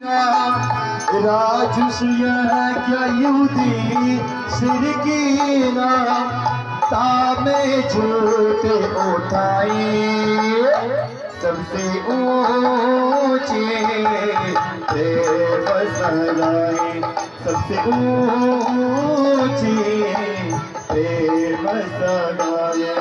राजुस यह क्या यूदी सिरकीना तामे झूठे उठाए सबसे ऊंचे प्रेम सगाए सबसे ऊंचे प्रेम सगाए।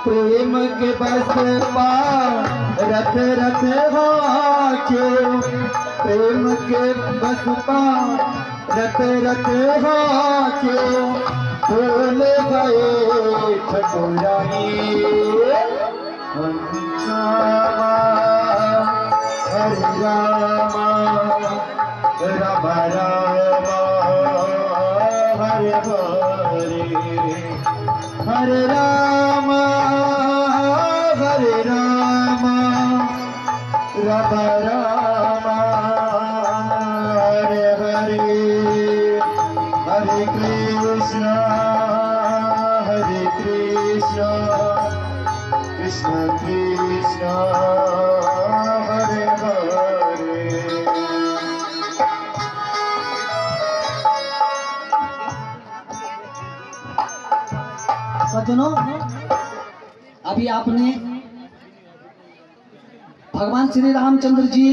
प्रेम के बस पा रथ रथ हाके प्रेम के बस पा रथ रथ हाके बोल गए ठकुराई हरे रामा राम रामा हरे हरे हरे राम राम राम हरे हरे हरे कृष्ण कृष्ण कृष्ण हरे हरे। सज्जनों, अभी आपने भगवान श्री रामचंद्र जी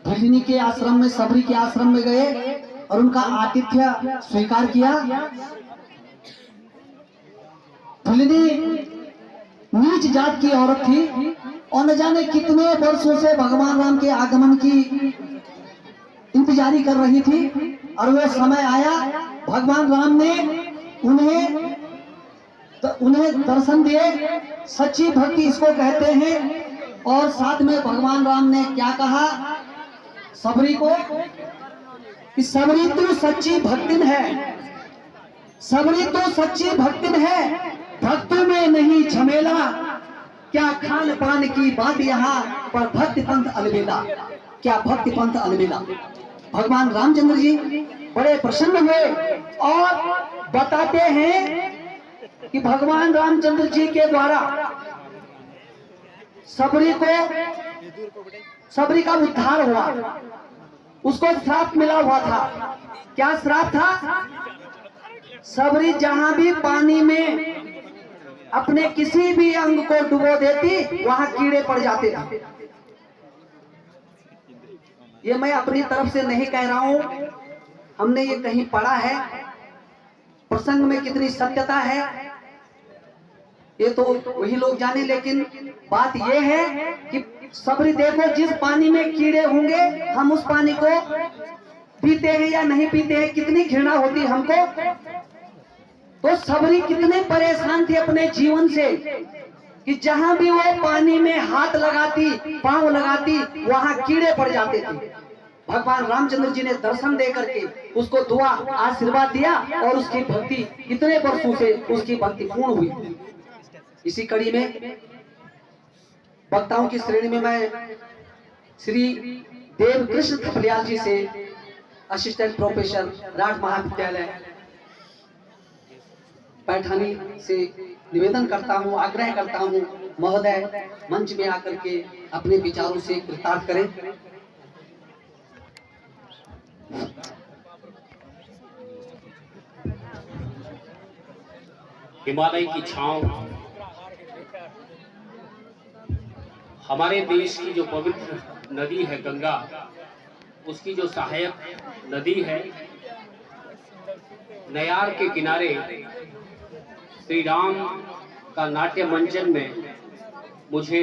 भिलिनी के आश्रम में, सबरी के आश्रम में गए और उनका आतिथ्य स्वीकार किया। भिलिनी नीच जात की औरत थी और न जाने कितने वर्षों से भगवान राम के आगमन की इंतजारी कर रही थी और वो समय आया, भगवान राम ने उन्हें दर्शन दिए। सच्ची भक्ति इसको कहते हैं। और साथ में भगवान राम ने क्या कहा सबरी को कि सबरी तू सच्ची भक्तिन है, सबरी तू सच्ची भक्तिन है, भक्तों में नहीं झमेला, क्या खान पान की बात यहाँ पर भक्ति पंथ अलबेला, क्या भक्ति पंथ अलबेला। भगवान रामचंद्र जी बड़े प्रसन्न हुए और बताते हैं कि भगवान रामचंद्र जी के द्वारा सबरी का उद्धार हुआ। उसको श्राप मिला हुआ था। क्या श्राप था? सबरी जहां भी पानी में अपने किसी भी अंग को डुबो देती वहां कीड़े पड़ जाते थे। ये मैं अपनी तरफ से नहीं कह रहा हूं, हमने ये कहीं पढ़ा है। प्रसंग में कितनी सत्यता है ये तो वही लोग जाने, लेकिन बात ये है कि सबरी देखो, जिस पानी में कीड़े होंगे हम उस पानी को पीते हैं या नहीं पीते हैं, कितनी घृणा होती हमको। तो सबरी कितने परेशान थे अपने जीवन से कि जहां भी वो पानी में हाथ लगाती, पांव लगाती, वहां कीड़े पड़ जाते थे। भगवान रामचंद्र जी ने दर्शन दे करके उसको दुआ आशीर्वाद दिया और उसकी भक्ति इतने वर्षों से उसकी भक्ति पूर्ण हुई। इसी कड़ी में वक्ताओं की श्रेणी में मैं श्री देवकृष्ण थपलियाल जी से असिस्टेंट प्रोफेसर राठ महाविद्यालय पैठानी से निवेदन करता हूं, आग्रह करता हूं, महोदय मंच में आकर के अपने विचारों से कृतार्थ करें। हिमालय की छांव, हमारे देश की जो पवित्र नदी है गंगा, उसकी जो सहायक नदी है, नयार के किनारे श्री राम का नाट्य मंचन में मुझे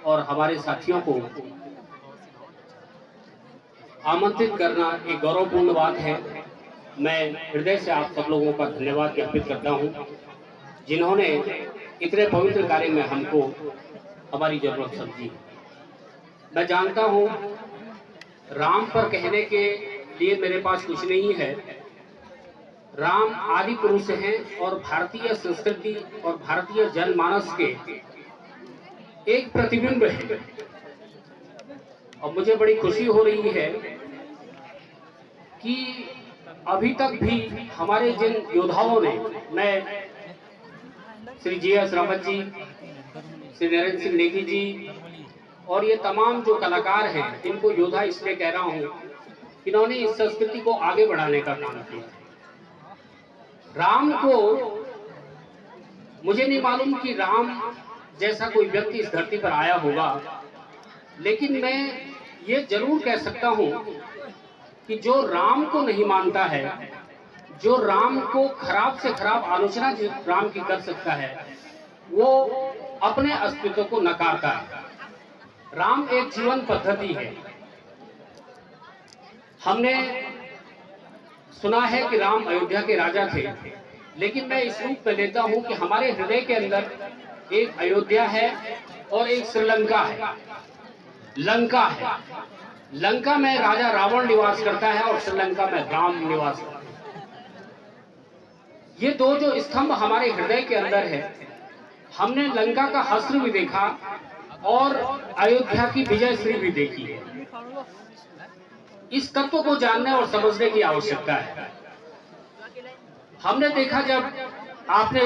और हमारे साथियों को आमंत्रित करना एक गौरवपूर्ण बात है। मैं हृदय से आप सब लोगों का धन्यवाद ज्ञापित करता हूं, जिन्होंने इतने पवित्र कार्य में हमको हमारी जरूरत समझी। मैं जानता हूँ राम पर कहने के लिए मेरे पास कुछ नहीं है। राम आदि पुरुष हैं और भारतीय संस्कृति और भारतीय जनमानस के एक प्रतिबिंब है। और मुझे बड़ी खुशी हो रही है कि अभी तक भी हमारे जिन योद्धाओं ने, मैं श्री जी.एस. रावत जी, श्री नरेंद्र सिंह नेगी जी और ये तमाम जो कलाकार हैं, इनको योद्धा इसलिए कह रहा हूँ, इन्होंने इस संस्कृति को आगे बढ़ाने का काम किया। राम को मुझे नहीं मालूम कि राम जैसा कोई व्यक्ति इस धरती पर आया होगा, लेकिन मैं ये जरूर कह सकता हूँ कि जो राम को नहीं मानता है, जो राम को खराब से खराब आलोचना राम की कर सकता है, वो अपने अस्तित्व को नकारता है। राम एक जीवन पद्धति है। हमने सुना है कि राम अयोध्या के राजा थे, लेकिन मैं इस रूप में लेता हूं कि हमारे हृदय के अंदर एक अयोध्या है और एक श्रीलंका है, लंका है। लंका में राजा रावण निवास करता है और श्रीलंका में राम निवास करता है। ये दो जो स्तंभ हमारे हृदय के अंदर है, हमने लंका का हस्त्र भी देखा और अयोध्या की विजयश्री भी देखी है। इस तत्व को जानने और समझने की आवश्यकता है। हमने देखा जब आपने